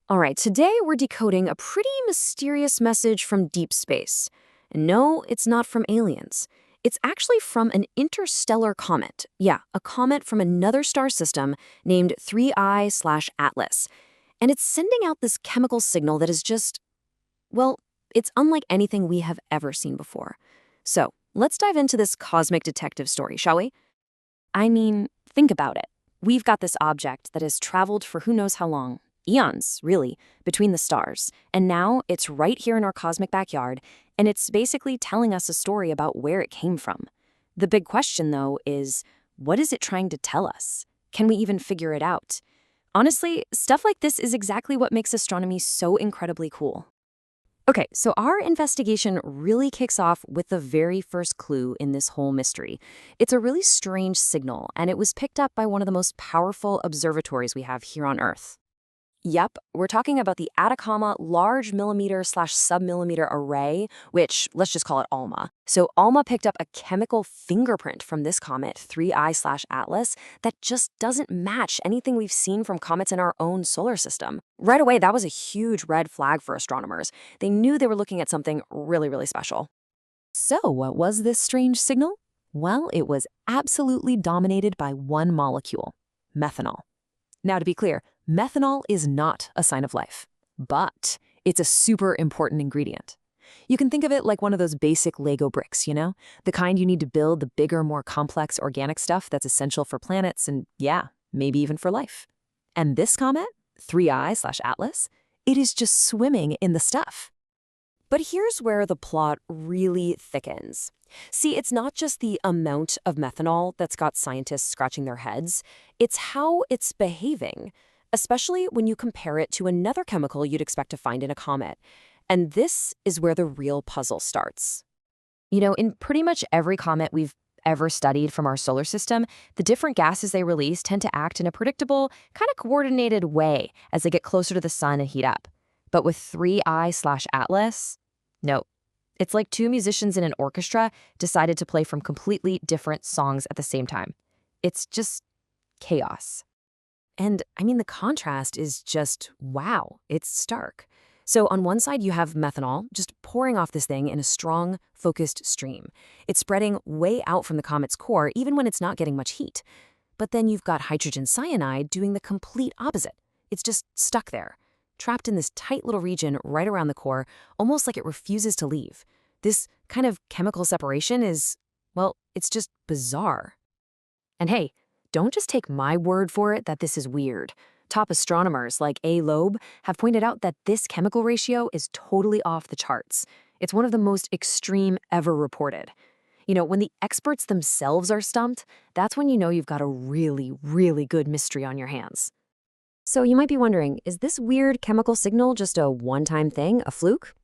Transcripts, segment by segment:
All right, today we're decoding a pretty mysterious message from deep space. And no, it's not from aliens. It's actually from an interstellar comet. Yeah, a comet from another star system named 3I/Atlas. And it's sending out this chemical signal that is just, well, it's unlike anything we have ever seen before. So, let's dive into this cosmic detective story, shall we? I mean, think about it. We've got this object that has traveled for who knows how long, eons, really, between the stars. And now it's right here in our cosmic backyard, and it's basically telling us a story about where it came from. The big question, though, is what is it trying to tell us? Can we even figure it out? Honestly, stuff like this is exactly what makes astronomy so incredibly cool. Okay, so our investigation really kicks off with the very first clue in this whole mystery. It's a really strange signal, and it was picked up by one of the most powerful observatories we have here on Earth. Yep, we're talking about the Atacama Large Millimeter/Submillimeter Array, which, let's just call it ALMA. So ALMA picked up a chemical fingerprint from this comet, 3I/Atlas, that just doesn't match anything we've seen from comets in our own solar system. Right away, that was a huge red flag for astronomers. They knew they were looking at something really, really special. So, what was this strange signal? Well, it was absolutely dominated by one molecule, methanol. Now, to be clear, methanol is not a sign of life, but it's a super important ingredient. You can think of it like one of those basic Lego bricks, the kind you need to build the bigger, more complex organic stuff that's essential for planets and, yeah, maybe even for life. And this comet, 3I/Atlas, it is just swimming in the stuff. But here's where the plot really thickens. See, it's not just the amount of methanol that's got scientists scratching their heads, it's how it's behaving, especially when you compare it to another chemical you'd expect to find in a comet. And this is where the real puzzle starts. In pretty much every comet we've ever studied from our solar system, the different gases they release tend to act in a predictable, kind of coordinated way as they get closer to the sun and heat up. But with 3I/Atlas, no. It's like two musicians in an orchestra decided to play from completely different songs at the same time. It's just chaos. And I mean, the contrast is just, wow, it's stark. So on one side, you have methanol just pouring off this thing in a strong, focused stream. It's spreading way out from the comet's core, even when it's not getting much heat. But then you've got hydrogen cyanide doing the complete opposite. It's just stuck there, trapped in this tight little region right around the core, almost like it refuses to leave. This kind of chemical separation is, well, it's just bizarre. And hey, don't just take my word for it that this is weird. Top astronomers like A. Loeb have pointed out that this chemical ratio is totally off the charts. It's one of the most extreme ever reported. When the experts themselves are stumped, that's when you know you've got a really, really good mystery on your hands. So you might be wondering, is this weird chemical signal just a one-time thing, a fluke?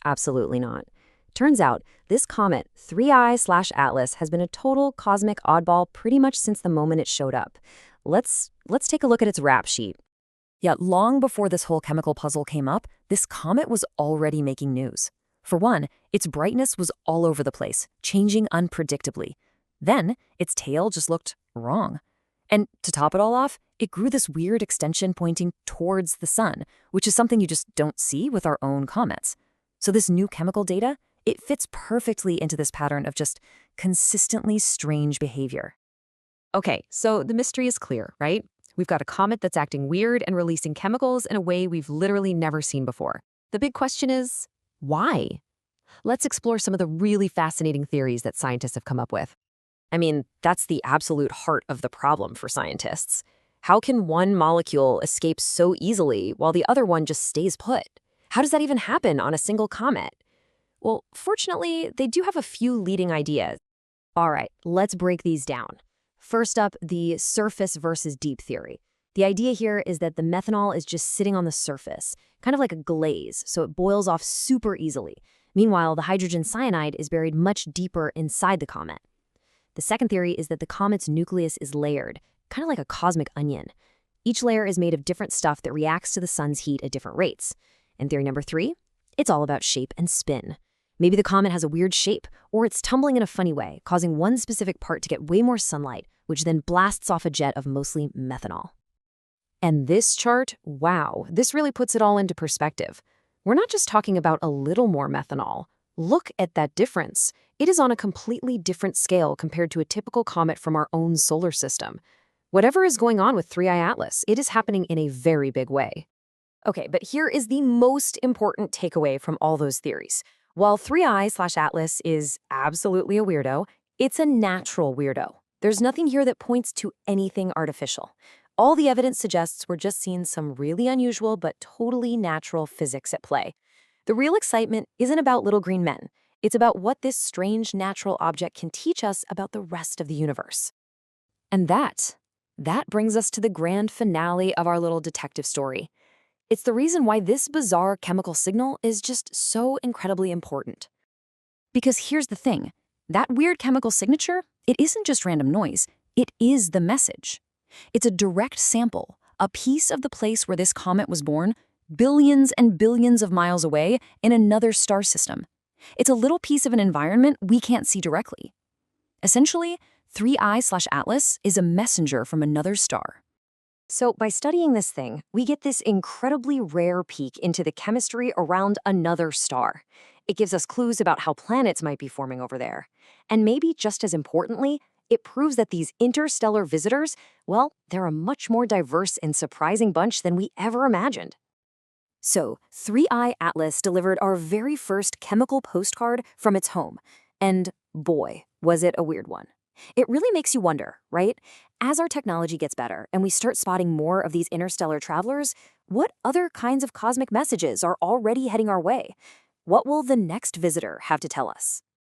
Absolutely not. Turns out, this comet, 3I/Atlas, has been a total cosmic oddball pretty much since the moment it showed up. Let's take a look at its rap sheet. Yet long before this whole chemical puzzle came up, this comet was already making news. For one, its brightness was all over the place, changing unpredictably. Then, its tail just looked wrong. And to top it all off, it grew this weird extension pointing towards the sun, which is something you just don't see with our own comets. So this new chemical data, it fits perfectly into this pattern of just consistently strange behavior. Okay, so the mystery is clear, right? We've got a comet that's acting weird and releasing chemicals in a way we've literally never seen before. The big question is, why? Let's explore some of the really fascinating theories that scientists have come up with. I mean, that's the absolute heart of the problem for scientists. How can one molecule escape so easily while the other one just stays put? How does that even happen on a single comet? Well, fortunately, they do have a few leading ideas. All right, let's break these down. First up, the surface versus deep theory. The idea here is that the methanol is just sitting on the surface, kind of like a glaze, so it boils off super easily. Meanwhile, the hydrogen cyanide is buried much deeper inside the comet. The second theory is that the comet's nucleus is layered, kind of like a cosmic onion. Each layer is made of different stuff that reacts to the sun's heat at different rates. And theory number 3, it's all about shape and spin. Maybe the comet has a weird shape, or it's tumbling in a funny way, causing one specific part to get way more sunlight, which then blasts off a jet of mostly methanol. And this chart, wow, this really puts it all into perspective. We're not just talking about a little more methanol. Look at that difference. It is on a completely different scale compared to a typical comet from our own solar system. Whatever is going on with 3I Atlas, it is happening in a very big way. Okay, but here is the most important takeaway from all those theories. While 3I/Atlas is absolutely a weirdo, it's a natural weirdo. There's nothing here that points to anything artificial. All the evidence suggests we're just seeing some really unusual but totally natural physics at play. The real excitement isn't about little green men. It's about what this strange natural object can teach us about the rest of the universe. And that brings us to the grand finale of our little detective story. It's the reason why this bizarre chemical signal is just so incredibly important. Because here's the thing. That weird chemical signature, it isn't just random noise. It is the message. It's a direct sample, a piece of the place where this comet was born, billions and billions of miles away in another star system. It's a little piece of an environment we can't see directly. Essentially, 3I/Atlas is a messenger from another star. So by studying this thing, we get this incredibly rare peek into the chemistry around another star. It gives us clues about how planets might be forming over there. And maybe just as importantly, it proves that these interstellar visitors, well, they're a much more diverse and surprising bunch than we ever imagined. So, 3I Atlas delivered our very first chemical postcard from its home. And boy, was it a weird one. It really makes you wonder, right? As our technology gets better and we start spotting more of these interstellar travelers, what other kinds of cosmic messages are already heading our way? What will the next visitor have to tell us?